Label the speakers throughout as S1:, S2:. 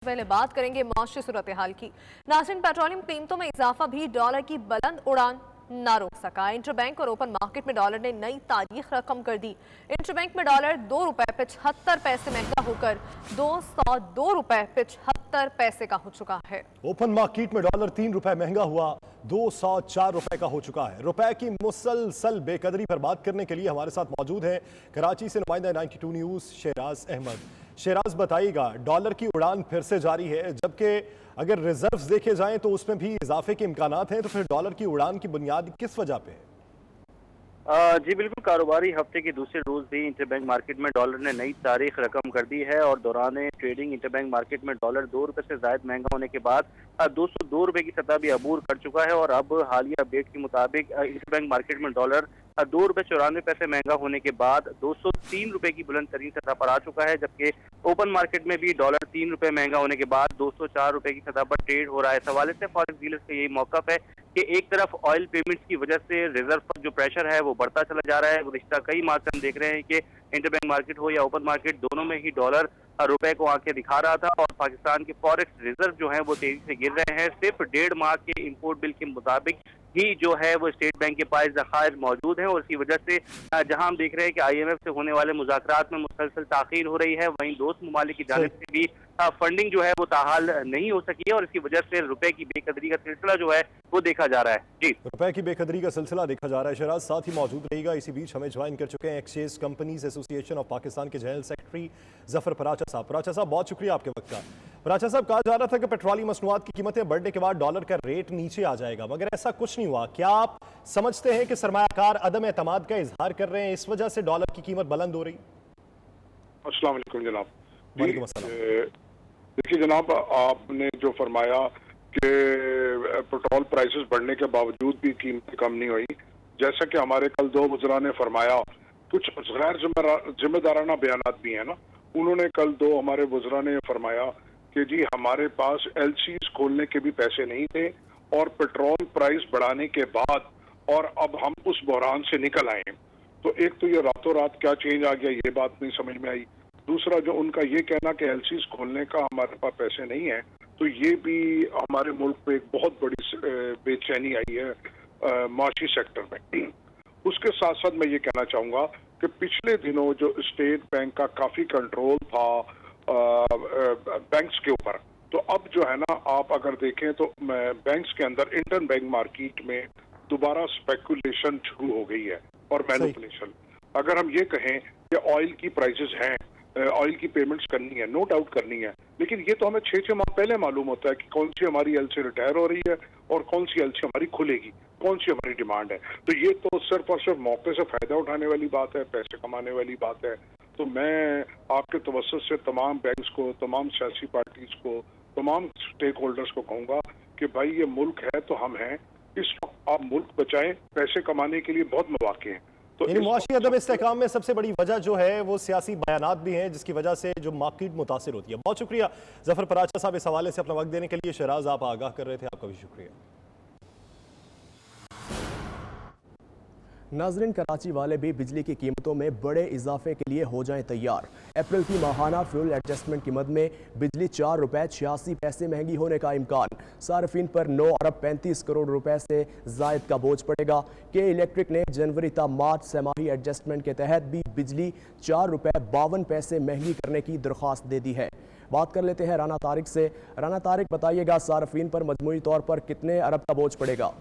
S1: पहले बात करेंगे माशी सूरत-ए-हाल की। नाज़रीन, पेट्रोलियम कीमतों में इजाफा भी डॉलर की बुलंद उड़ान ना रोक सका। इंटरबैंक और ओपन मार्केट में डॉलर ने नई तारीख रकम कर दी। इंटरबैंक में डॉलर 2 रुपए 75 पैसे महंगा होकर 202 रुपए 75 पैसे का हो चुका है।
S2: ओपन मार्केट में डॉलर 3 रुपए महंगा हुआ 204 रुपए का हो चुका है। रुपए की मुसलसल बेकदरी पर बात करने के लिए हमारे साथ मौजूद हैं कराची से नुमाइंदा 92 न्यूज़ शेराज अहमद। शेराज, बताइएगा, डॉलर की उड़ान फिर से जारी है, जबकि अगर रिजर्व्स देखे जाएं तो उसमें भी इजाफे के इम्कानात हैं, तो फिर डॉलर की उड़ान की बुनियाद किस वजह पे है?
S3: जी बिल्कुल, कारोबारी हफ्ते के दूसरे रोज भी इंटरबैंक मार्केट में डॉलर ने नई तारीख रकम कर दी है और दौरान ट्रेडिंग इंटरबैंक मार्केट में डॉलर 2 रुपए से ज्यादा महंगा होने के बाद 202 रुपए की सतह भी अबूर कर चुका है और अब हालिया अपडेट के मुताबिक इंटरबैंक मार्केट में डॉलर 2 रुपए 94 पैसे महंगा होने के बाद 203 रुपए की बुलंद तरीन सतह पर आ चुका है, जबकि ओपन मार्केट में भी डॉलर 3 रुपए महंगा होने के बाद 204 रुपए की सतह पर ट्रेड हो रहा है। इस हवाले से फॉरेक्स डीलर्स का यही मौकफ है कि एक तरफ ऑयल पेमेंट्स की वजह से रिजर्व पर जो प्रेशर है वो बढ़ता चला जा रहा है। गुज़िश्ता कई माह से हम देख रहे हैं कि इंटरबैंक मार्केट हो या ओपन मार्केट, दोनों में ही डॉलर रुपए को आंखें दिखा रहा था और पाकिस्तान के फॉरेक्स रिजर्व जो हैं वो तेजी से गिर रहे हैं। सिर्फ 1.5 माह के इंपोर्ट बिल के मुताबिक ही जो है वो स्टेट बैंक के पास ज़खायर मौजूद हैं और इसकी वजह से जहां हम देख रहे हैं कि IMF से होने वाले मुज़ाकरात में मुसलसल ताख़ीर हो रही है, वहीं दोस्त ममालिक की जानिब से भी फंडिंग जो है वो ताहाल नहीं हो सकी है और इसकी वजह से रुपए की बेकदरी का सिलसिला जो है वो देखा जा रहा है। जी,
S2: रुपए की बेकदरी का सिलसिला देखा जा रहा है। शहराज साथ ही मौजूद रहेगा। इसी बीच हमें ज्वाइन कर चुके हैं exchange companies association of Pakistan के जनरल सेक्रेटरी जफर पराचा साहब। पराचा साहब, बहुत शुक्रिया आपके वक्त का। पराचा साहब, कहा जा रहा था कि पेट्रोलियम मसनूआत की कीमतें बढ़ने के बाद डॉलर का रेट नीचे आ जाएगा, मगर ऐसा कुछ नहीं हुआ। क्या आप समझते हैं कि सरमायाकार अदम एतमाद का इजहार कर रहे हैं, इस वजह से डॉलर की कीमत बुलंद हो रही?
S4: अस्सलाम वालेकुम जनाब।
S2: वालेकुम अस्सलाम।
S4: देखिए जनाब, आपने जो फरमाया कि पेट्रोल प्राइसेस बढ़ने के बावजूद भी कीमतें कम नहीं हुई, जैसा कि हमारे कल दो वज़रा ने फरमाया, कुछ गैर जिम्मेदाराना बयानात भी हैं ना। उन्होंने कल दो हमारे वज़रा ने फरमाया कि जी हमारे पास LCs खोलने के भी पैसे नहीं थे और पेट्रोल प्राइस बढ़ाने के बाद और अब हम उस बहरान से निकल आए। तो एक तो ये रातों रात क्या चेंज आ गया, ये बात नहीं समझ में आई। दूसरा, जो उनका ये कहना कि LCs खोलने का हमारे पास पैसे नहीं है, तो ये भी हमारे मुल्क पे एक बहुत बड़ी बेचैनी आई है माशी सेक्टर में। उसके साथ साथ मैं ये कहना चाहूँगा कि पिछले दिनों जो स्टेट बैंक का काफ़ी कंट्रोल था बैंक्स के ऊपर, तो अब जो है ना, आप अगर देखें तो बैंक्स के अंदर इंटर बैंक मार्केट में दोबारा स्पेकुलेशन शुरू हो गई है और मैनिपुलेशन। अगर हम ये कहें कि ऑयल की प्राइसेस हैं, ऑयल की पेमेंट्स करनी है, नो डाउट करनी है, लेकिन ये तो हमें 6 माह पहले मालूम होता है कि कौन सी हमारी LC रिटायर हो रही है और कौन सी LC हमारी खुलेगी, कौन सी हमारी डिमांड है। तो ये तो सिर्फ और सिर्फ मौके से फायदा उठाने वाली बात है, पैसे कमाने वाली बात है। तो मैं आपके तवज्जुह से तमाम बैंक्स को, तमाम सियासी पार्टीज को, तमाम स्टेक होल्डर्स को कहूँगा कि भाई ये मुल्क है तो हम हैं, इस वक्त आप मुल्क बचाएं, पैसे कमाने के लिए बहुत मौके हैं। तो
S2: मुआशी अदम इस्तेहकाम में सबसे बड़ी वजह जो है वो सियासी बयानात भी हैं, जिसकी वजह से जो मार्केट मुतासिर होती है। बहुत शुक्रिया जफर पराचा साहब इस हवाले से अपना वक्त देने के लिए। शहराज, आप आगाह कर रहे थे, आपका भी शुक्रिया।
S5: नाजरीन, कराची वाले भी बिजली की कीमतों में बड़े इजाफे के लिए हो जाएं तैयार। अप्रैल की माहाना फ्यूल एडजस्टमेंट की मद में बिजली 4 रुपए 86 पैसे महंगी होने का इम्कान। सार्फिन पर 9 अरब 35 करोड़ रुपए से जायद का बोझ पड़ेगा। के इलेक्ट्रिक ने जनवरी ता मार्च सेमाही एडजस्टमेंट के तहत भी बिजली 4 रुपए 52 पैसे महंगी करने की दरख्वास्त दे दी है। बात कर लेते हैं राना तारिक से। राना तारिक, बताइएगा, सार्फिन पर मजमूई तौर पर कितने अरब का बोझ पड़ेगा?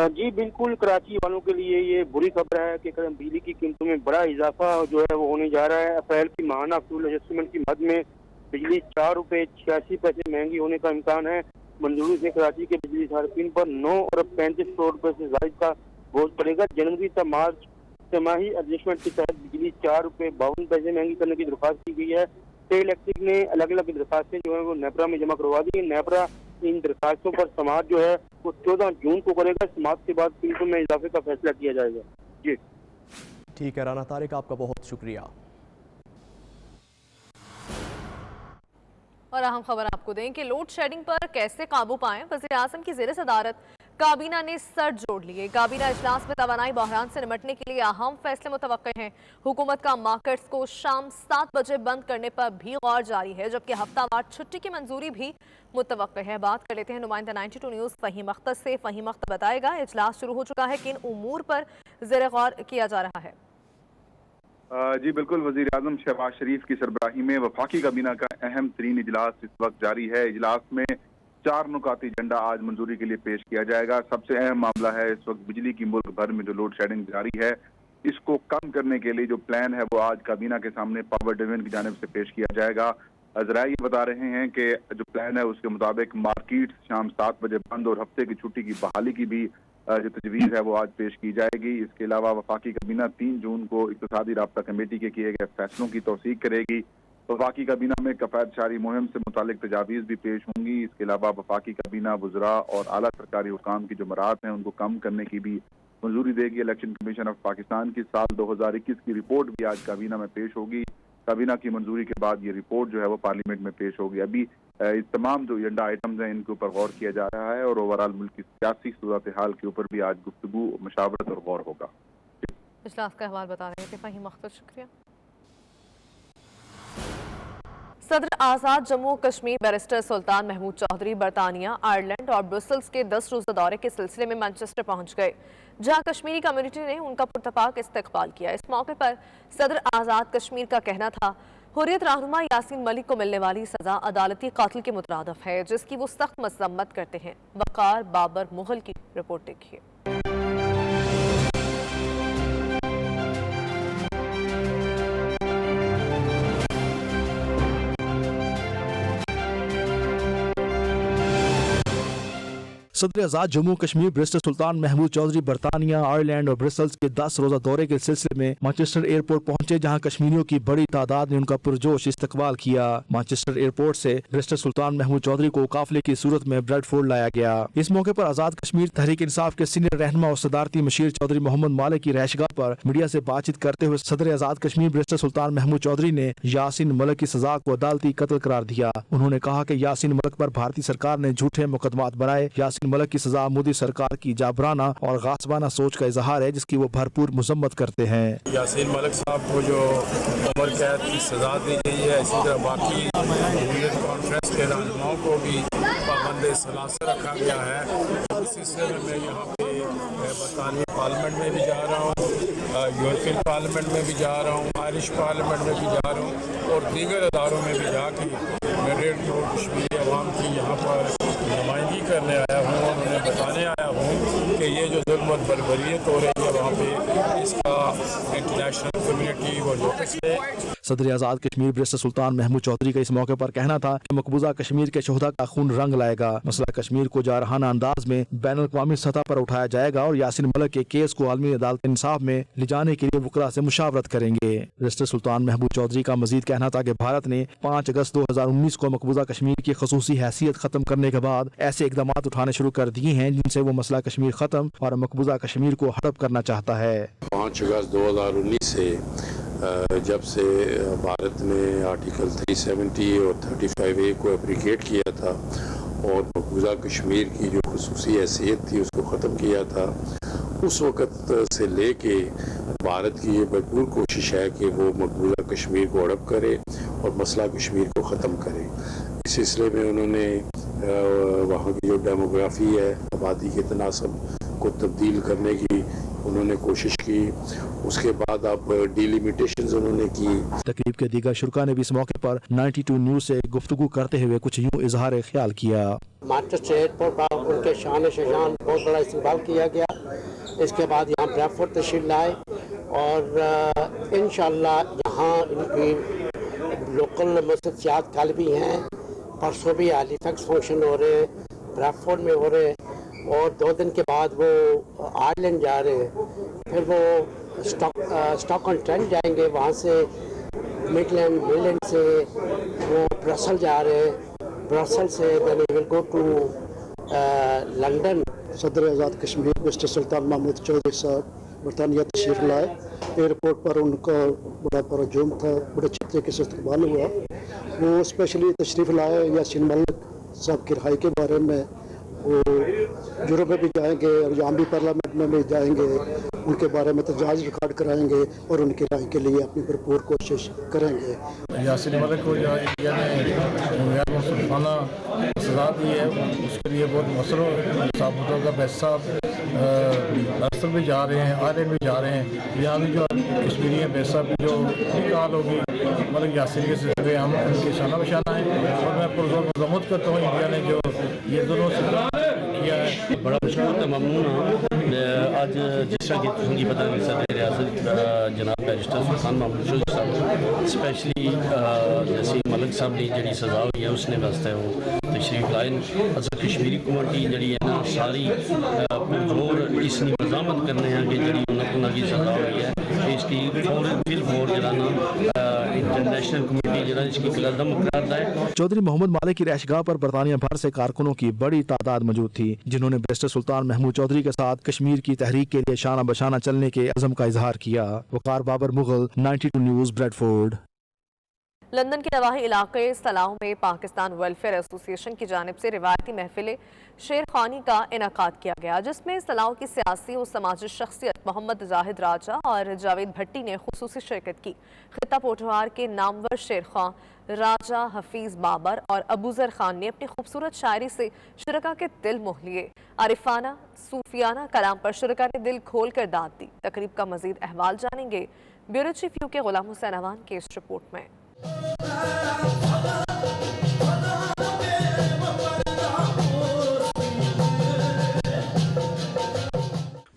S3: जी बिल्कुल, कराची वालों के लिए ये बुरी खबर है कि बिजली की कीमतों में बड़ा इजाफा जो है वो होने जा रहा है। अप्रैल की माहाना फ्यूल एडजस्टमेंट की मद में बिजली 4 रुपए 86 पैसे महंगी होने का इम्कान है। मंजूरी से कराची के बिजली सार्फिन पर 9 अरब 35 करोड़ रुपए से जायद का बोझ पड़ेगा। जनवरी तक मार्च तिमाही एडजस्टमेंट के तहत बिजली 4 रुपए 52 पैसे महंगी करने की दरख्वास्त की गई है। के इलेक्ट्रिक ने अलग अलग दरखास्तें जो है वो नेपरा में जमा करवा दी है। नेपरा इन दरखास्तों पर समाअत जो है वो 14 जून को करेगा। समाअत के बाद कीमतों में इजाफे का फैसला किया जाएगा। जी
S5: ठीक है राना तारिक, आपका बहुत शुक्रिया।
S1: और अहम खबर आपको दें कि लोड शेडिंग पर कैसे काबू पाएं। वज़ीर आज़म की ज़ेर सदारत काबीना ने सर जोड़ लिए। काबीना इजलास में तवानाई बहरान से निपटने के लिए अहम फैसले मुतवक्के हैं। हुकूमत का मार्केट्स को शाम 7 बजे बंद करने पर भी गौर जारी है, जबकि हफ्तावार छुट्टी की मंजूरी भी मुतवक्के है। बात कर लेते हैं नुमाइंदा 92 न्यूज़ फहीम अख्तर से। फहीम अख्तर बताएगा इजलास शुरू हो चुका है, किन उमूर पर ज़ेर गौर किया जा रहा है?
S6: जी बिल्कुल, वज़ीर आज़म शहबाज शरीफ की सरबराही में वफाकी काबीना का अहम तरीन इजलास इस वक्त जारी है। इजलास में 4 नुकाती एजेंडा आज मंजूरी के लिए पेश किया जाएगा। सबसे अहम मामला है इस वक्त बिजली की मुल्क भर में जो लोड शेडिंग जारी है, इसको कम करने के लिए जो प्लान है वो आज काबीना के सामने पावर डिवीजन की जानिब से पेश किया जाएगा। ज़राए ये बता रहे हैं कि जो प्लान है उसके मुताबिक मार्केट शाम 7 बजे बंद और हफ्ते की छुट्टी की बहाली की भी जो तजवीज़ है वो आज पेश की जाएगी। इसके अलावा वफाकी काबीना 3 जून को इक़्तिसादी राब्ता कमेटी के किए गए फैसलों की तौसीक करेगी। वफाकी काबीना में कफायत शारी मुहिम से मुतालिक तजावीज़ भी पेश होंगी। इसके अलावा वफाकी काबीना वज़रा और आला सरकारी हुकाम की जो मराहत हैं उनको कम करने की भी मंजूरी देगी। इलेक्शन कमीशन ऑफ पाकिस्तान की साल 2021 की रिपोर्ट भी आज काबीना में पेश होगी। काबीना की मंजूरी के बाद ये रिपोर्ट जो है वो पार्लियामेंट में पेश होगी। अभी इस तमाम जो एजेंडा आइटम्स हैं इनके ऊपर गौर किया जा रहा है और ओवरऑल मुल्क की सियासी सूरत हाल के ऊपर भी आज गुफ्तगू, मशावरत और गौर होगा।
S1: इजलास का अहवाल बता रहे थे फहीम अख्तर, शुक्रिया। सदर आज़ाद जम्मू कश्मीर बैरिस्टर सुल्तान महमूद चौधरी बरतानिया, आयरलैंड और ब्रुसेल्स के 10 रोज़ा दौरे के सिलसिले में मैनचेस्टर पहुंच गए, जहां कश्मीरी कम्युनिटी ने उनका पुरतपाक इस्तकबाल किया। इस मौके पर सदर आज़ाद कश्मीर का कहना था हुर्रियत रहनुमा यासीन मलिक को मिलने वाली सजा अदालती कातिल के मुतरादिफ है, जिसकी वो सख्त मजम्मत करते हैं। वकार बाबर मुगल की रिपोर्ट देखिए।
S7: सदर आज़ाद जम्मू कश्मीर बैरिस्टर सुल्तान महमूद चौधरी बरतानिया, आयरलैंड और ब्रसेल्स के 10 रोजा दौरे के सिलसिले में मैनचेस्टर एयरपोर्ट पहुंचे, जहां कश्मीरियों की बड़ी तादाद ने उनका पुरजोश इस्तकबाल किया। मैनचेस्टर एयरपोर्ट से बैरिस्टर सुल्तान महमूद चौधरी को काफिले की सूरत में ब्रेडफोर्ड लाया गया। इस मौके पर आज़ाद कश्मीर तहरीक इंसाफ के सीनियर रहनुमा और सदारती मशीर चौधरी मोहम्मद मालिक की रहशगाह पर मीडिया से बातचीत करते हुए सदर आज़ाद कश्मीर बैरिस्टर सुल्तान महमूद चौधरी ने यासीन मलिक की सजा को अदालती कत्ल करार दिया। उन्होंने कहा कि यासीन मलिक पर भारतीय सरकार ने झूठे मुकदमात बनाए। यासीन मलिक की सजा मोदी सरकार की जाबराना और गासबाना सोच का इजहार है, जिसकी वो भरपूर मजम्मत करते हैं।
S8: यासीन मलिक साहब को जो उम्र कैद की सजा दी गई है, इसी तरह बाकी कॉन्फ्रेंस के रहनुमाओं को भी पाबंद सलासत रखा गया है। इस सिलसिले में मैं यहाँ पे बरतानिया पार्लियामेंट में भी जा रहा हूँ, यूरोपियन पार्लियामेंट में भी जा रहा हूँ, आयरिश पार्लियामेंट में भी जा रहा हूँ और दीगर अदारों में भी जाके मैं 1.5 करोड़ कश्मीरी अवाम की यहाँ पर नुमाइंदगी करने आया हूँ और उन्हें बताने आया हूँ कि ये जो जुल्म और बर्बरियत हो रही है वहाँ पे इसका इंटरनेशनल कम्युनिटी वो नोटिस ले।
S7: सदर आज़ाद कश्मीर बैरिस्टर सुल्तान महमूद चौधरी का इस मौके पर कहना था कि मकबूजा कश्मीर के शोहदा का खून रंग लाएगा। मसला कश्मीर को जारहाना अंदाज में बैन अवी सतह पर उठाया जाएगा और यासीन मलिक के केस को आलमी अदालत इंसाफ में ले जाने के लिए वकला से मुशावरत करेंगे। बैरिस्टर सुल्तान महमूद चौधरी का मजीद कहना था कि भारत ने 5 अगस्त 2019 को मकबूजा कश्मीर की खसूसी हैसियत खत्म करने के बाद ऐसे इकदाम उठाने शुरू कर दिए हैं जिनसे वो मसला कश्मीर खत्म और मकबूजा कश्मीर को हड़प करना चाहता है।
S8: 5 अगस्त 2019 से जब से भारत ने आर्टिकल 370 और 35A को एप्लीकेट किया था और मकबूजा कश्मीर की जो खुसूसी हैसियत थी उसको ख़त्म किया था, उस वक़्त से लेके भारत की ये भरपूर कोशिश है कि वो मकबूजा कश्मीर को हड़प करे और मसला कश्मीर को ख़त्म करे। इस सिलसिले में उन्होंने वहाँ की जो डेमोग्राफी है, आबादी के तनासब को तब्दील करने की उन्होंने कोशिश की। उसके बाद अब डिलिमिटेशंस उन्होंने की।
S7: तकरीब के दीगर शुरा ने भी इस मौके पर 92 न्यूज़ से गुफ्तगू करते हुए कुछ यूँ इजहार ख्याल किया।
S9: मैनचेस्टर एयरपोर्ट पर उनके शान शजान बहुत बड़ा इस्तेमाल किया गया। इसके बाद यहाँ ब्रेडफोर्ड तशरीफ लाए और इंशाअल्लाह यहाँ इनकी लोकल मसजिद कल भी हैं, परसों भी हैलीफैक्स फंक्शन हो रहे हैं, ब्रेडफोर्ड में हो रहे हैं और 2 दिन के बाद वो आयरलैंड जा रहे हैं, फिर वो स्टॉक-ऑन-ट्रेंट जाएंगे, वहाँ से मिडलैंड से वो ब्रसल जा रहे हैं, ब्रसल से then will go to London.
S10: सदर आज़ाद कश्मीर बैरिस्टर सुल्तान महमूद चौधरी साहब बरतानिया तशरीफ लाए। एयरपोर्ट पर उनका बड़ा पुरजोम था, बड़े अच्छे तरीके से इस्तकबाल हुआ। वो स्पेशली तशरीफ़ लाए यासीन मलिक साहब की रिहाई के बारे में वो यूरोप में भी जाएंगे और यहाँ भी पार्लियामेंट में भी जाएंगे, उनके बारे में तजाज रिकॉर्ड कराएंगे और उनकी राय के लिए अपनी भरपूर कोशिश करेंगे।
S11: यासिर मलिक को जो इंडिया ने मुसलमाना सजा दी है उसके लिए बहुत मसरूफ़ साबुतों का बेस्ट साहब अरसल भी जा रहे हैं, आयरलैंड भी जा रहे हैं। यहाँ भी जो कश्मीरी हैं बेस्ट साहब की जो निकाल होगी मलिक यासिर के सिलसिले हम उनकी शाना बशाना है और मैं पुरज़ोर मज़म्मत करता हूँ इंडिया ने जो ये दोनों किया है।
S12: बड़ा मशहूर तो ममनून हाँ अज जिस तरह की तुझी पता नहीं सदर रियासत जनाब बैरिस्टर सुल्तान महमूद चौधरी साहब स्पेशली नसीम मलिक साहब ने जी सज़ा हुई है उसने वास्ते वो तशरीफ लाए। असल कश्मीरी कम्यूनिटी जी है ना सारी पुरजोर इसकी मजामत करने हैं कि जी उन्होंने सज़ा हुई है इसकी फिल फोर जरा इंटरनेशनल कम्यूनिटी जरा इसकी कदम कराता है।
S7: चौधरी मोहम्मद मालिक की रैशगाह पर बरतानिया भर से कारकुनों की बड़ी तादाद मौजूद थी जिन्होंने बैरिस्टर सुल्तान महमूद चौधरी के साथ कश्मीर की तहरीक के लिए शाना बशाना चलने के अज़म का इजहार किया। Waqar Babar Mughal, 92 news, Bradford.
S1: London के नवाही इलाके सलाह में पाकिस्तान वेलफेयर एसोसिएशन की जानिब से रिवायती महफिल शेर खानी का इनकाद किया गया जिसमें सलाह की सियासी और समाजी शख्सियत मोहम्मद जाहिद राजा और जावेद भट्टी ने खुसूसी शिरकत की। खिता पोठवार के नामवर शेर खां, राजा हफीज़ बाबर और अबूजर खान ने अपनी खूबसूरत शायरी से शुरका के दिल मोह लिए। आरिफाना सूफियाना कलाम पर शुरका ने दिल खोल कर दाद दी। तकरीब का मजीद अहवाल जानेंगे ब्यूरो चीफ यू के गुलाम हुसैन अवान की इस रिपोर्ट में।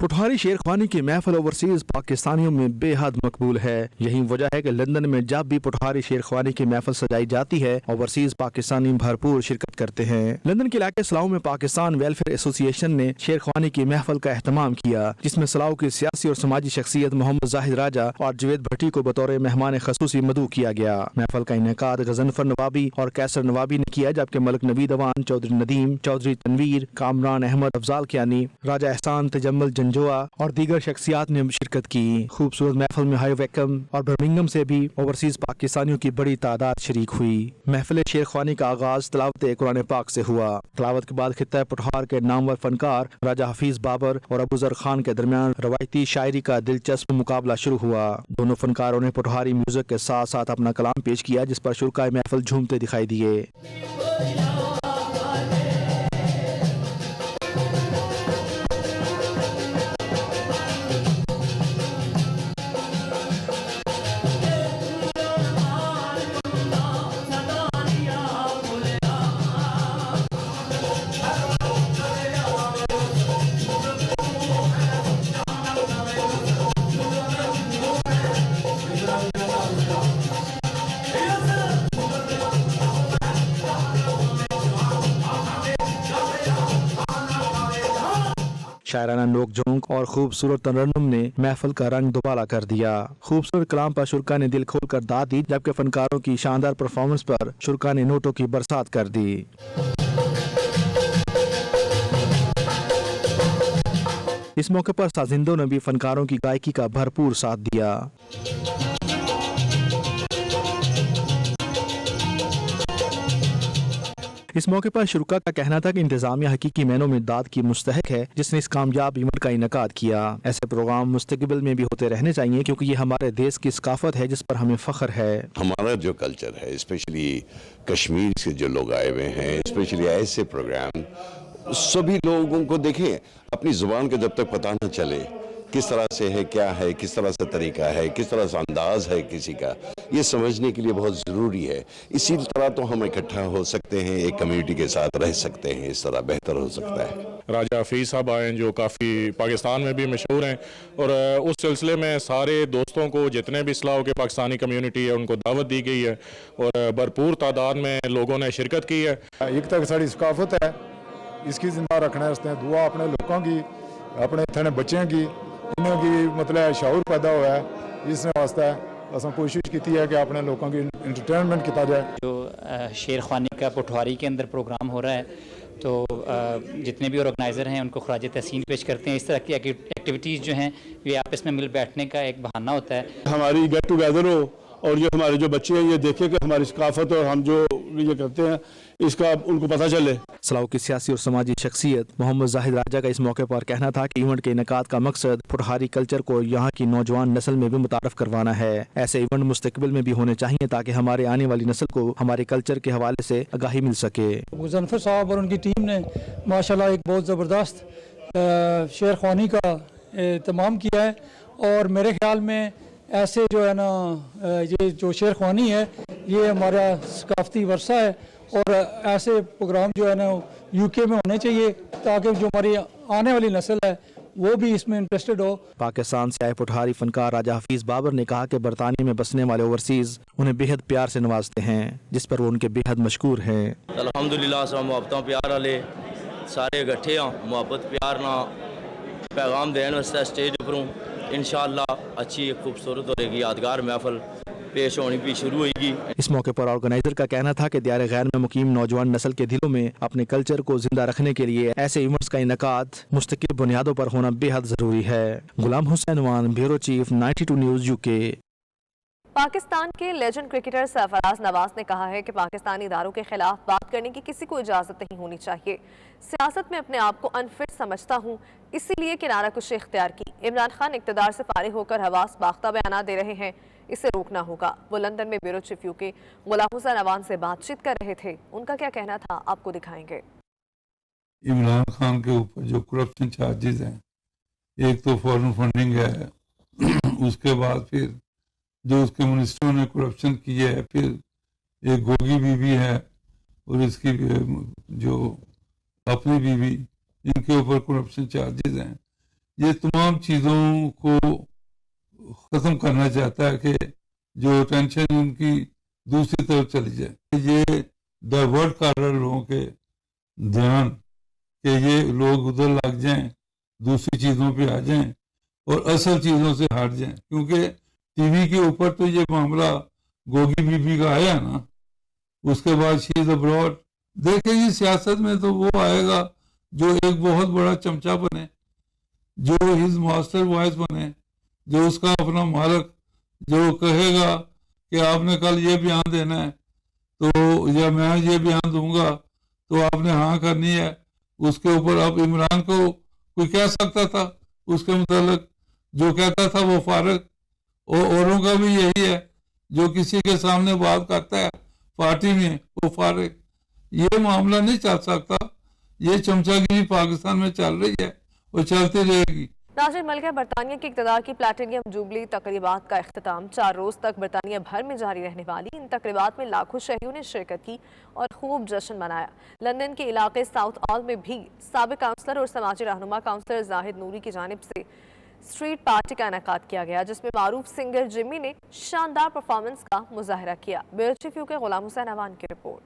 S7: पुठारी शेर खानी की महफिल ओवरसीज पाकिस्तानियों में बेहद मकबूल है। यही वजह है कि लंदन में जब भी पुठारी शेर खानी की महफिल सजाई जाती है ओवरसीज पाकिस्तानी भरपूर शिरकत करते हैं। लंदन के इलाके सलाह में पाकिस्तान वेलफेयर एसोसिएशन ने शेर खानी की महफिल का एहतमाम किया जिसमें सलाह की सियासी और समाजी शख्सियत मोहम्मद जाहिद राजा और जावेद भट्टी को बतौर मेहमान खसूसी मदऊ किया गया। महफिल का इनेकाद गजनफर नवाबी और कैसर नवाबी ने किया जबकि मलिक नवीद अवान, चौधरी नदीम, चौधरी तनवीर, कामरान अहमद, अफजाल कियानी, राजा एहसान, तजम्मल जंजोआ और दीगर शख्सियात ने शिरकत की। खूबसूरत महफिल में हाई वेकम और बर्मिंगम से भी ओवरसीज पाकिस्तानियों की बड़ी तादाद शरीक हुई। महफिल शेर खानी का आगाज तलावत कुरान पाक से हुआ। तलावत के बाद खित्ता पुठार के नामवर फनकार राजा हफीज बाबर और अबूजर खान के दरमियान रवायती शायरी का दिलचस्प मुकाबला शुरू हुआ। दोनों फनकारों ने पुठारी म्यूजिक के साथ साथ अपना कलाम पेश किया जिस पर शुरकाए महफिल झूमते दिखाई दिए। शायराना नोक झोंक और खूबसूरत तरन्नुम ने महफिल का रंग दुबाला कर दिया। खूबसूरत कलाम पर शुरका ने दिल खोल कर दाद दी जबकि फनकारों की शानदार परफॉर्मेंस पर शुरका ने नोटों की बरसात कर दी। इस मौके पर साजिंदों ने भी फनकारों की गायकी का भरपूर साथ दिया। इस मौके पर शुरका का कहना था कि इंतजामिया हकीकी मैनों में दाद की मुस्तहक है जिसने इस कामयाब इवेंट का इनकाद किया। ऐसे प्रोग्राम मुस्तकबिल में भी होते रहने चाहिए क्योंकि ये हमारे देश की सकाफत है जिस पर हमें फख्र है।
S13: हमारा जो कल्चर है स्पेशली कश्मीर से जो लोग आए हुए हैं स्पेशली ऐसे प्रोग्राम सभी लोगों को देखें अपनी जुबान का जब तक पता न चले किस तरह से है, क्या है, किस तरह से तरीका है, किस तरह से अंदाज है किसी का, ये समझने के लिए बहुत ज़रूरी है। इसी तरह तो हम इकट्ठा हो सकते हैं, एक कम्युनिटी के साथ रह सकते हैं, इस तरह बेहतर हो सकता है।
S14: राजा हफीज़ साहब आए जो काफ़ी पाकिस्तान में भी मशहूर हैं और उस सिलसिले में सारे दोस्तों को जितने भी इस्लाह के पाकिस्तानी कम्युनिटी है उनको दावत दी गई है और भरपूर तादाद में लोगों ने शिरकत की है।
S11: एक तक साड़ी सकाफत है इसकी जिंदा रखने वास्ते दुआ अपने लोगों की अपने इतने बच्चों की इन्हों की मतलब शऊर पैदा हुआ है इस वास्ते असा कोशिश की है कि अपने लोगों की इंटरटेनमेंट किया जाए। जो
S15: शेर खानी का पुठवारी के अंदर प्रोग्राम हो रहा है तो जितने भी ऑर्गेनाइज़र हैं उनको खराज तहसीन पेश करते हैं। इस तरह की एक्टिविटीज़ जो हैं ये आपस में मिल बैठने का एक बहाना होता है।
S16: हमारी गेट टुगेदर हो और ये हमारे जो बच्चे हैं ये देखें कि हमारी सकाफत और हम जो ये करते हैं इसका उनको पता चले।
S7: सलाऊ की सियासी और समाजी शख्सियत मोहम्मद जाहिद राजा का इस मौके पर कहना था कि इवेंट के इनेकाद का मकसद पुरहारी कल्चर को यहाँ की नौजवान नस्ल में भी मुतारफ करवाना है। ऐसे इवेंट मुस्तकबिल में भी होने चाहिए ताकि हमारे आने वाली नस्ल को हमारे कल्चर के हवाले से आगाही मिल सके।
S17: मुज़फ़्फ़र साहब और उनकी टीम ने माशाल्लाह एक बहुत ज़बरदस्त शेर ख्वानी का तमाम किया है और मेरे ख्याल में ऐसे जो है ना ये जो शेर ख्वानी है ये हमारा सकाफती वर्सा है और ऐसे प्रोग्राम जो है ना यूके में होने चाहिए ताकि जो हमारी आने वाली नस्ल है वो भी इसमें इंटरेस्टेड हो।
S7: पाकिस्तान से आए पुठारी फनकार राजा हफीज बाबर ने कहा कि बरतानिया में बसने वाले ओवरसीज उन्हें बेहद प्यार से नवाजते हैं जिस पर वो उनके बेहद मशहूर हैं।
S18: अल्हम्दुलिल्लाह सब मुहब्बतों प्यार वाले सारे इकट्ठे हैं, मुहब्बत प्यार ना पैगाम देने वास्ते स्टेज पर इंशाअल्लाह अच्छी खूबसूरत होगी यादगार महफल पेश होनी भी शुरू होगी।
S7: इस मौके पर ऑर्गेनाइजर का कहना था कि दियार गैर में मुकीम नौजवान नस्ल के दिलों में अपने कल्चर को जिंदा रखने के लिए ऐसे इवेंट्स का इनेकाद मुस्तकिल बुनियादों पर होना बेहद जरूरी है। Ghulam Hussain Wan, bureau chief, 92 news UK.
S1: Pakistan के लेजेंड क्रिकेटर सरफराज नवाज ने कहा है कि पाकिस्तानी इदारों के खिलाफ बात करने की किसी को इजाज़त नहीं होनी चाहिए। सियासत में अपने आप को अनफिट समझता हूँ, इसीलिए किनारा कुशी इख्तियार की। इमरान खान इक़्तिदार से फारिग होकर हवास बाख्ता बयान दे रहे हैं, इसे रोकना होगा। वो लंदन में bureau chief UK Ghulam Hussain Awan से बातचीत कर रहे थे, उनका क्या कहना था आपको दिखाएंगे।
S19: इमरान खान के ऊपर जो करप्शन चार्जेस हैं, एक तो फॉरेन फंडिंग है, उसके बाद फिर जो उसके मिनिस्टरों ने करप्शन की है, फिर एक गोगी बीवी है और इसकी जो अपनी बीवी, इनके ऊपर करप्शन चार्जेस हैं। ये तमाम चीज़ों को ख़त्म करना चाहता है कि जो टेंशन उनकी दूसरी तरफ चली जाए। ये डाइवर्ट कर रहे लोगों के ध्यान कि ये लोग उधर लग जाएं, दूसरी चीज़ों पे आ जाएं और असल चीज़ों से हट जाएं, क्योंकि टीवी के ऊपर तो ये मामला गोगी बीबी का आया ना, उसके बाद शी इज़ अब्रॉड। देखेंगे सियासत में तो वो आएगा जो एक बहुत बड़ा चमचा बने, जो हिज मास्टर वॉइस बने, जो उसका अपना मालिक जो कहेगा कि आपने कल ये बयान देना है तो या मैं ये बयान दूंगा तो आपने हाँ करनी है। उसके ऊपर अब इमरान को कोई कह सकता था, उसके मुतालिक जो कहता था वो फारिग, और औरों का भी यही है, जो किसी के सामने बात करता है पार्टी में वो फारिग। ये मामला नहीं चल सकता, ये चमचागिरी पाकिस्तान में चल रही है और चलती रहेगी।
S1: नाज़रीन, मलिका बरतानिया के इक़्तिदार की प्लैटिनियम जुबली तकरीबात का इख्तिताम 4 रोज़ तक बरतानिया भर में जारी रहने वाली इन तकरीबात में लाखों शहरियों ने शिरकत की और खूब जश्न मनाया। लंदन के इलाके साउथ ऑल में भी साबिक काउंसलर और समाजी रहनुमा काउंसलर जाहिद नूरी की जानिब से स्ट्रीट पार्टी का इनेकाद किया गया, जिसमें मारूफ सिंगर जिमी ने शानदार परफॉर्मेंस का मुजाहरा किया। Bureau chief UK Ghulam Hussain Awan की रिपोर्ट।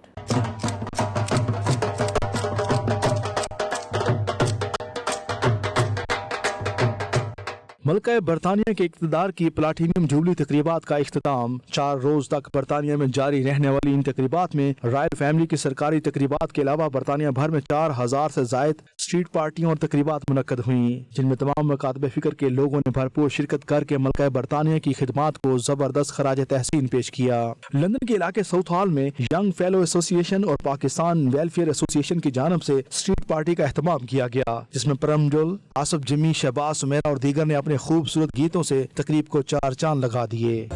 S7: मलका बरतानिया के इक़्तिदार की प्लाटिनियम जुबली तकरीबात का इख्तिताम 4 रोज तक बरतानिया में जारी रहने वाली इन तकरीबात में रॉयल फैमिली की सरकारी तकरीबात के अलावा बरतानिया भर में 4000 से जायद स्ट्रीट पार्टियां और तकरीबात मुनक्कद हुई, जिनमें तमाम मकातब फिक्र के लोगों ने भरपूर शिरकत करके मलका बरतानिया की खिदमात को जबरदस्त खराज तहसीन पेश किया। लंदन के इलाके साउथ हॉल में यंग फेलो एसोसिएशन और पाकिस्तान वेलफेयर एसोसिएशन की जानब से स्ट्रीट पार्टी का एहतमाम किया गया, जिसमें परमजुल, आसफ जिमी, शहबाज सुमेरा और दीगर ने अपने खूबसूरत गीतों से तकरीब को 4 चांद लगा दिए।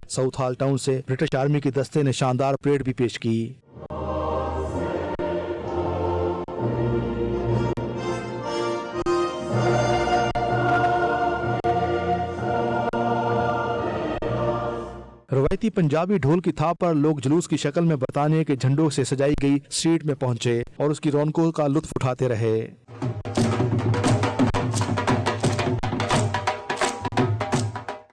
S7: साउथ हॉल टाउन से ब्रिटिश आर्मी के दस्ते ने शानदार परेड भी पेश की। रवायती पंजाबी ढोल की थाप पर लोग जुलूस की शक्ल में बरतानिया के झंडों से सजाई गई स्ट्रीट में पहुंचे और उसकी रौनकों का लुत्फ उठाते रहे।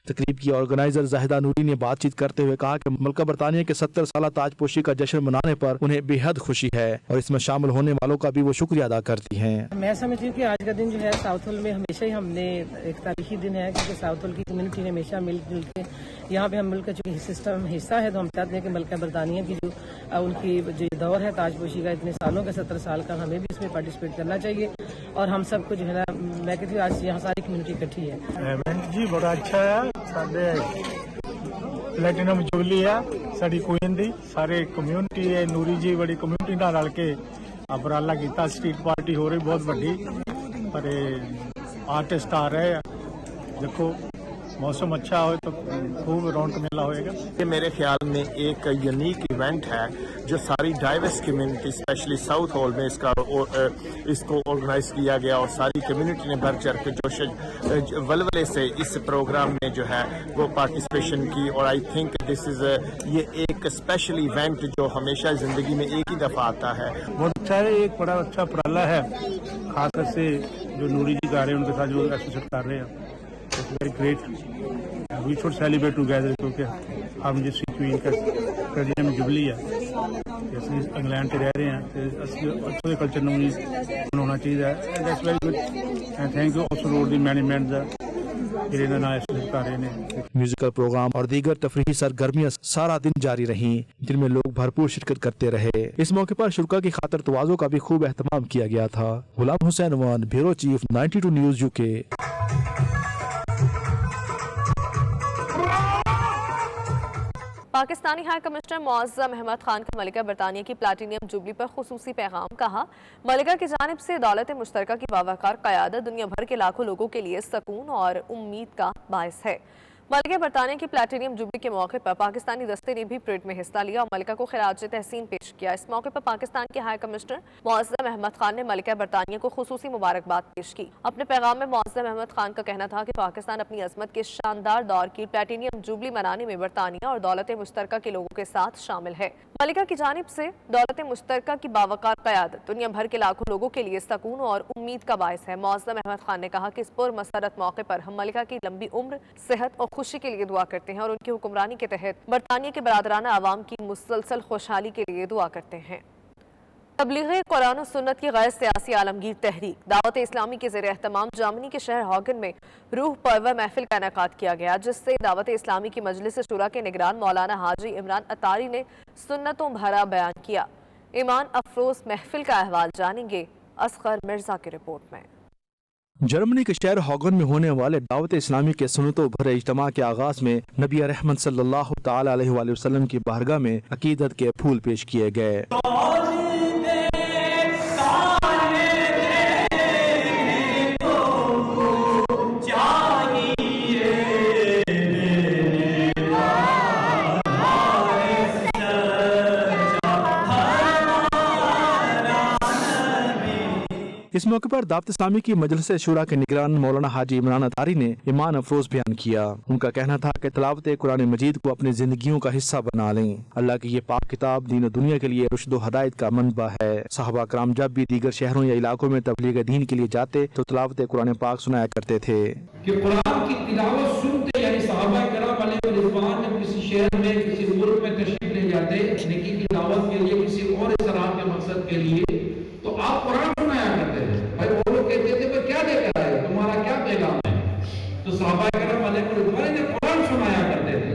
S7: तकरीब की ऑर्गेनाइजर जाहिदा नूरी ने बातचीत करते हुए कहा कि मलका बरतानिया के 70 साल ताजपोशी का जश्न मनाने पर उन्हें बेहद खुशी है और इसमें शामिल होने वालों का भी वो शुक्रिया अदा करती हैं।
S20: मैं समझती हूँ कि आज का दिन जो है साउथ होल में हमेशा ही हमने एक तारीखी दिन है, क्योंकि साउथ होल की कम्युनिटी ने हमेशा मिलजुल के यहाँ पे हम मिलकर चूँकि सिस्टम हिस्सा है, तो हम चाहते हैं कि मलका बरतानिया की जो उनकी जो दौर है ताजपोशी का इतने सालों का 70 साल का, हमें भी इसमें पार्टिसिपेट करना चाहिए और हम सबको जो है ना, मैं कहती हूँ आज यहाँ सारी कम्युनिटी इकट्ठी है।
S21: जी बड़ा अच्छा है, साढ़े प्लेटिनम जुबली है साड़ी क्वीन दी, सारे कम्युनिटी है नूरी जी बड़ी कम्युनिटी नाल रल के उपराला कीता। स्ट्रीट पार्टी हो रही बहुत बड़ी, पर आर्टिस्ट आ रहे हैं, देखो मौसम अच्छा हो तो खूब रौनक मेला होएगा।
S22: ये मेरे ख्याल में एक यूनिक इवेंट है जो सारी diverse community specially south hall में इसको ऑर्गेनाइज किया गया और सारी कम्युनिटी ने बढ़ चढ़ के जोश वलवले से इस प्रोग्राम में जो है वो पार्टिसिपेशन की। और आई थिंक दिस इज ये एक स्पेशल इवेंट जो हमेशा ज़िंदगी में एक ही दफ़ा आता है।
S21: बहुत अच्छा है, एक बड़ा अच्छा उपराला है, खासकर से जो नूरी जी गा रहे हैं उनके साथ जो एसोसिएट कर रहे हैं। Very great, we should celebrate together, क्योंकि हम जिस क्वीन का प्लेटिनम जुबली है, ਅਸੀਂ ਇੰਗਲੈਂਡ ਤੇ ਰਹਿ ਰਹੇ ਹਾਂ ਤੇ ਅਸੀਂ ਉੱਥੋਂ ਦੇ ਕਲਚਰ ਨੂੰ ਵੀ ਮਨਾਉਣਾ ਚਾਹੀਦਾ ਹੈ। That's very good and thank you also road the management ਦਾ ਜਿਹੜੇ ਨਾਲ ਐਸੋਸੀਏਟ ਕਰ ਰਹੇ ਨੇ।
S7: म्यूजिकल प्रोग्राम और दीगर तफरीही सरगर्मियां सारा दिन जारी रहीं, जिनमें लोग भरपूर शिरकत करते रहे। इस मौके पर शुरा की खातर तवाज़ो का भी खूब एहतमाम किया गया था। Ghulam Hussain Wan, bureau chief, 92 news UK.
S1: Pakistani high commissioner Muazzam Ahmad Khan का मलिका बरतानिया की प्लैटिनियम जुबली पर खुसूसी पैगाम। कहा, मलिका की जानिब से दौलत मुश्तरका की बावकार क़यादत दुनिया भर के लाखों लोगों के लिए सकून और उम्मीद का बायस है। मलिका बरतानिया की प्लैटिनियम जुबली के मौके पर पाकिस्तानी दस्ते ने भी परेड में हिस्सा लिया और मलिका को खिराज तहसीन पेश किया। इस मौके पर पाकिस्तान के हाई कमिश्नर मुअज़्ज़म अहमद खान ने मलिका बरतानिया को खुसूसी मुबारकबाद पेश की। अपने पैगाम में मुअज़्ज़म अहमद खान का कहना था कि पाकिस्तान अपनी अज़मत के शानदार दौर की प्लैटिनियम जुबली मनाने में बरतानिया और दौलत मुश्तरका के लोगों के साथ शामिल है। मलिका की जानिब से दौलत मुश्तरका की बावकार क़यादत दुनिया भर के लाखों लोगों के लिए सकून और उम्मीद का बायस है। मुअज़्ज़म अहमद खान ने कहा कि इस पुरमसरत मौके पर हम मलिका की लंबी उम्र, सेहत और खुशी के लिए दुआ करते हैं और उनकी हुक्मरानी के तहत बरतानिया के बरादराना आवाम की मुसलसल खुशहाली के लिए दुआ करते हैं। तबलीग कुरान और सुन्नत की गैर सियासी आलमगीर तहरीक दावत इस्लामी के ज़ेर एहतमाम जर्मनी के शहर हॉगन में रूह परवर महफिल का इनेकाद किया गया, जिससे दावत इस्लामी की मजलिस शुरा के निगरान मौलाना हाजी इमरान अतारी ने सुन्नतों भरा बयान किया। ईमान अफरोज महफिल का अहवाल जानेंगे असगर मिर्जा की रिपोर्ट में।
S7: जर्मनी के शहर हॉगन में होने वाले दावत इस्लामी के सुन्नतों भरे इज्तिमा के आगाज में नबी रहमत सल्लल्लाहु तआला अलैहि वसल्लम की बारगाह में अकीदत के फूल पेश किए गए। इस मौके पर दावत इस्लामी की मजलिस शुरा के निगरान मौलाना हाजी इमरान अतारी ने ईमान अफरोज बयान किया। उनका कहना था कि तिलावत कुरान मजीद को अपनी जिंदगियों का हिस्सा बना लें। अल्लाह की ये पाक किताब दीन दुनिया के लिए रुश्द हदायत का मनबा है। सहाबा कराम जब भी दीगर शहरों या इलाकों में तबलीग दीन के लिए जाते तो तिलावत कुरान पाक सुनाया करते थे।
S23: कि कुरान की तिलावत सुनते यानी सहाबा कराम अलैहि रिज़वान जब किसी शहर में किसी मुल्क में तशरीफ ले जाते नेकी की दावत के लिए किसी और इस तरह के मकसद के लिए, तो आप कुरान सुनाया करते थे। भाई वो लोग कहते थे पर क्या लेकर आए, तुम्हारा क्या पैगाम है? तो सहाबा कराम अलैहि रिज़वान ने कुरान सुनाया करते थे।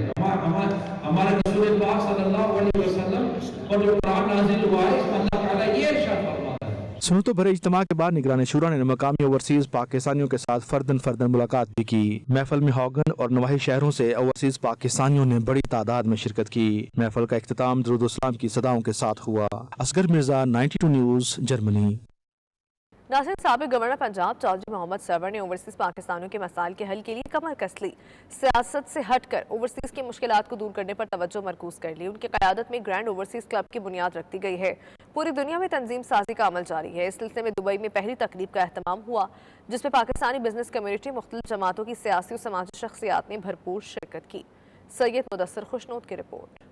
S23: हमारे रसूल पाक सल्लल्लाहु अलैहि वसल्लम पर जो कुरान नाज़िल हुआ है इसमें अल्लाह ताला ये इरशाद फरमाता है।
S7: सुन्नतों भरे इज्तिमा के बाद निगरान शुरा ने मकामी ओवरसीज पाकिस्तानियों के साथ फर्दन मुलाकात भी की। महफिल में हॉगन और नवाही शहरों से ओवरसीज पाकिस्तानियों ने बड़ी तादाद में शिरकत की। महफिल का इख्तिताम दुरूद इस्लाम की सदाओं के साथ हुआ। Asghar Mirza, 92 news, Germany.
S1: नासिर, साबिक गवर्नर पंजाब चौधरी मोहम्मद सरवर ने ओवरसीज पाकिस्तानियों के मसाइल के हल के लिए कमर कस ली। सियासत से हटकर ओवरसीज की मुश्किलात को दूर करने पर तवज्जो मरकूज कर ली। उनकी क़यादत में ग्रैंड ओवरसीज क्लब की बुनियाद रख दी गई है। पूरी दुनिया में तंजीम साजी का अमल जारी है। इस सिलसिले में दुबई में पहली तकरीब का एहतमाम हुआ, जिसमें पाकिस्तानी बिजनेस कम्युनिटी, मुख्तलिफ जमातों की सियासी और समाजी शख्सियात ने भरपूर शिरकत की। सैयद मुदस्सर खुशनूद की रिपोर्ट।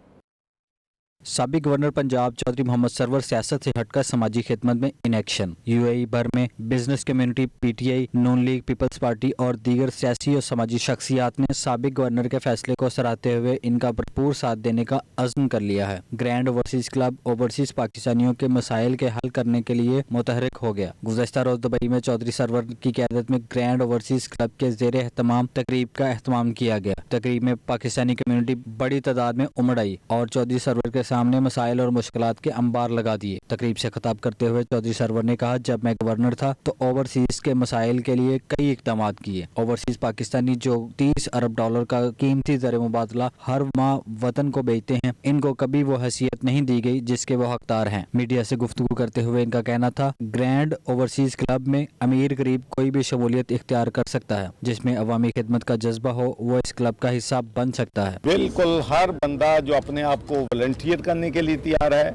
S2: साबिक गवर्नर पंजाब चौधरी मोहम्मद सरवर सियासत से हटकर समाजी खिदमत में इन एक्शन। यूएई भर में बिजनेस कम्युनिटी, पीटीआई, नून लीग, पीपल्स पार्टी और दीगर सियासी और समाजी शख्सियात ने साबिक गवर्नर के फैसले को सराहते हुए इनका भरपूर साथ देने का अज़्म कर लिया है। ग्रैंड ओवरसीज क्लब ओवरसीज पाकिस्तानियों के मसाइल के हल करने के लिए मुतहरिक हो गया। गुज़श्ता रोज दुबई में चौधरी सरवर की क़यादत में ग्रैंड ओवरसीज क्लब के ज़ेरे एहतमाम तकरीब का एहतमाम किया गया। तकरीब में पाकिस्तानी कम्युनिटी बड़ी तादाद में उमड़ आई और चौधरी सरवर के सामने मसाइल और मुश्किलात के अंबार लगा दिए। तकरीब से खिताब करते हुए चौधरी सरवर ने कहा, जब मैं गवर्नर था तो ओवरसीज के मसाइल के लिए कई इक़दाम किए। ओवरसीज पाकिस्तानी जो 30 अरब डॉलर का कीमती ज़र मुबादला हर माह वतन को बेचते हैं, इनको कभी वो हैसियत नहीं दी गई जिसके वो हकदार हैं। मीडिया से गुफ्तगू करते हुए इनका कहना था, ग्रैंड ओवरसीज क्लब में अमीर गरीब कोई भी शमूलियत इख्तियार कर सकता है। जिसमें अवामी खिदमत का जज्बा हो वो इस क्लब का हिस्सा बन सकता है।
S22: बिल्कुल हर बंदा जो अपने आप को वॉलंटियर करने के लिए तैयार है,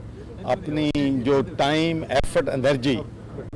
S22: अपनी जो टाइम, एफर्ट, एनर्जी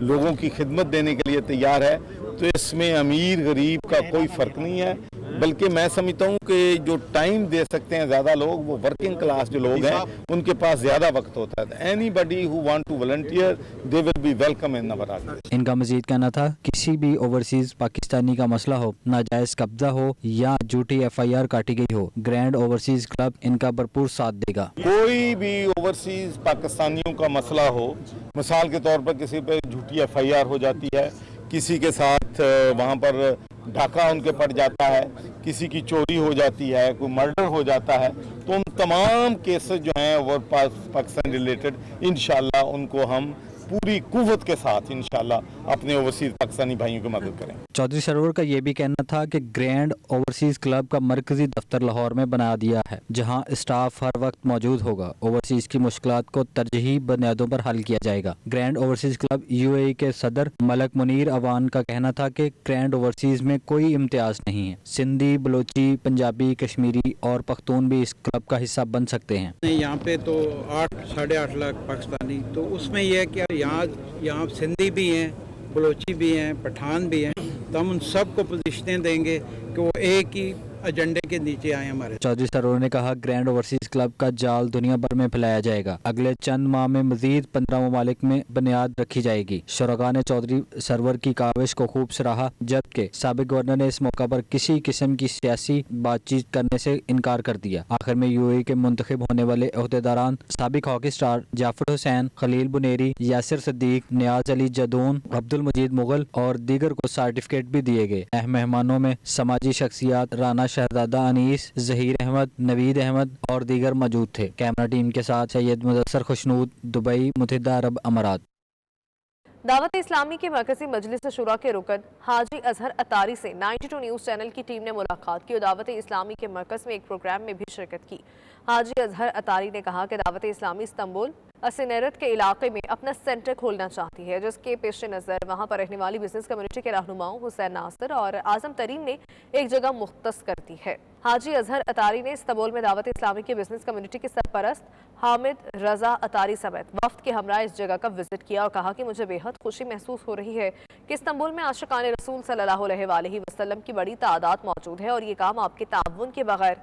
S22: लोगों की खिदमत देने के लिए तैयार है, तो इसमें अमीर गरीब का कोई फ़र्क नहीं है। बल्कि मैं समझता हूँ कि जो टाइम दे सकते हैं ज़्यादा लोग, वो वर्किंग क्लास जो लोग हैं उनके पास ज़्यादा वक्त होता है। Anybody who want to volunteer they will be welcome in our organisation.
S2: इनका मजीद कहना था, किसी भी ओवरसीज पाकिस्तानी का मसला हो, नाजायज कब्जा हो या झूठी FIR काटी गई हो, ग्रैंड ओवरसीज क्लब इनका भरपूर साथ देगा।
S22: कोई भी ओवरसीज पाकिस्तानियों का मसला हो, मिसाल के तौर पर किसी पे झूठी FIR हो जाती है, किसी के साथ वहाँ पर डाका उनके पड़ जाता है, किसी की चोरी हो जाती है, कोई मर्डर हो जाता है, तो उन तमाम केसेस जो हैं वो पाकिस्तान रिलेटेड इंशाल्लाह उनको हम पूरी कुव्वत के साथ इंशाल्लाह अपने ओवरसीज पाकिस्तानी भाइयों की मदद करें।
S2: चौधरी सरवर का ये भी कहना था कि ग्रैंड ओवरसीज क्लब का मरकजी दफ्तर लाहौर में बना दिया है, जहां स्टाफ हर वक्त मौजूद होगा। ओवरसीज की मुश्किलात को तरजीही बुनियादों पर हल किया जाएगा। ग्रैंड ओवरसीज क्लब UAE के सदर मलक मुनीर अवान का कहना था कि ग्रैंड ओवरसीज में कोई इम्तियाज नहीं है। सिंधी, बलोची, पंजाबी, कश्मीरी और पख्तून भी इस क्लब का हिस्सा बन सकते हैं।
S3: यहाँ पे तो 8-8.5 लाख पाकिस्तानी, तो उसमें यह है कि यहाँ सिंधी भी हैं, बलोची भी हैं, पठान भी हैं, तो हम उन सबको पोजीशनें देंगे कि वो एक ही एजेंडे के नीचे आए हमारे।
S2: चौधरी सरवर ने कहा, ग्रैंड ओवरसीज क्लब का जाल दुनिया भर में फैलाया जाएगा। अगले चंद माह में मजीद 15 ममालिक में बुनियाद रखी जाएगी। शुरका ने चौधरी सरवर की काविश को खूब सराहा, जबकि साबिक गवर्नर ने इस मौका पर किसी किस्म की सियासी बातचीत करने से इनकार कर दिया। आखिर में UAE के मुंतखब होने वाले ओहदेदारान साबिक हॉकी स्टार जाफर हुसैन, खलील बुनेरी, यासिर सिद्दीक, नियाज अली जदून, अब्दुल मजीद मुगल और दीगर को सर्टिफिकेट भी दिए गए। अहम मेहमानों में समाजी शख्सियात राना शहजादा अनीस, जहीर अहमद, नवीद अहमद और दीगर मौजूद थे। कैमरा टीम के साथ सैयद मुदस्सर खुशनूद, दुबई, मुत्तहिदा अरब अमारात।
S1: दावत इस्लामी के मरकजी मजलिस शुरा के रुकन हाजी अजहर अतारी से 92 न्यूज़ चैनल की टीम ने मुलाकात की और दावत इस्लामी के मरकज में एक प्रोग्राम में भी शिरकत की। हाजी अजहर अतारी ने कहा कि दावत इस्लामी इस्तांबुल असिनेरत के इलाके में अपना सेंटर खोलना चाहती है, जिसके पेश नज़र वहाँ पर रहने वाली बिजनेस कम्युनिटी के रहनुमाओं हुसैन नासिर और आजम तरीन ने एक जगह मुख्तस कर दी है। हाजी अजहर अतारी ने इस्तांबुल में दावत इस्लामी के बिजनेस कम्युनिटी के सरपरस्त हामिद रजा अतारी समेत वफ्द के हमरा इस जगह का विजिट किया और कहा कि मुझे बेहद खुशी महसूस हो रही है कि इस्तांबुल में आशिकान रसूल सल्लल्लाहु अलैहि वसल्लम की बड़ी तादाद मौजूद है और ये काम आपके ताउन के बगैर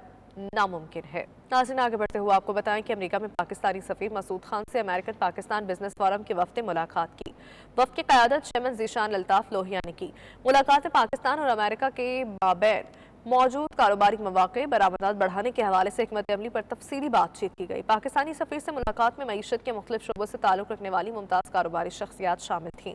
S1: नामुमकिन है। नाज़रीन, आगे बढ़ते हुए आपको बताएं कि अमेरिका में पाकिस्तानी सफीर मसूद खान से अमेरिकन पाकिस्तान बिजनेस फोरम के वफ्द ने मुलाकात की। वफ्द की क़यादत चेयरमैन ज़ीशान अल्ताफ़ लोहिया ने की। मुलाकात में पाकिस्तान और अमेरिका के बाबैन मौजूद कारोबारी मौक़े बरामदात बढ़ाने के हवाले से हिकमत अमली पर तफसीली बातचीत की गई। पाकिस्तानी सफीर से मुलाकात में मईशत के मुख्तलिफ शोबों से ताल्लुक़ रखने वाली मुमताज़ कारोबारी शख्सियात शामिल थीं,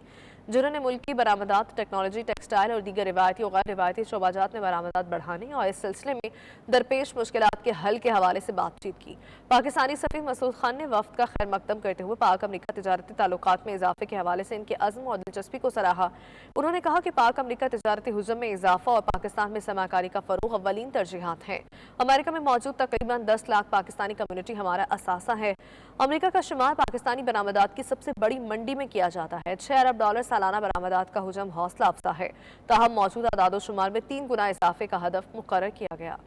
S1: जिन्होंने मुल्की बरामदात, टेक्नोलॉजी, टेक्सटाइल और दीगर रिवायती और गैर रिवायती शोबाजात में बरामदात बढ़ाने और इस सिलसिले में दरपेश मुश्किलात के हल के हवाले से बातचीत की। पाकिस्तानी सफीर मसूद खान ने वफ्द का खैर मकदम करते हुए पाक अमरीका तिजारती ताल्लुकात में इजाफे के हवाले से इनके अज़्म और दिलचस्पी को सराहा। उन्होंने कहा कि पाक अमरीका तिजारती हुजम में इजाफा और पाकिस्तान में समाकारी का फ़रोग़ अव्वलीन तरजीहात हैं। अमेरिका में मौजूद तकरीबन 10 लाख पाकिस्तानी कम्युनिटी हमारा असासा है। अमेरिका का शुमार पाकिस्तानी बरामदात की सबसे बड़ी मंडी में किया जाता है। 6 अरब डॉलर सालाना बरामदात का हुजम हौसला अफजा है। ताहम मौजूदा आदादो शुमार में 3 गुना इजाफे का हदफ मुकर्रर किया गया।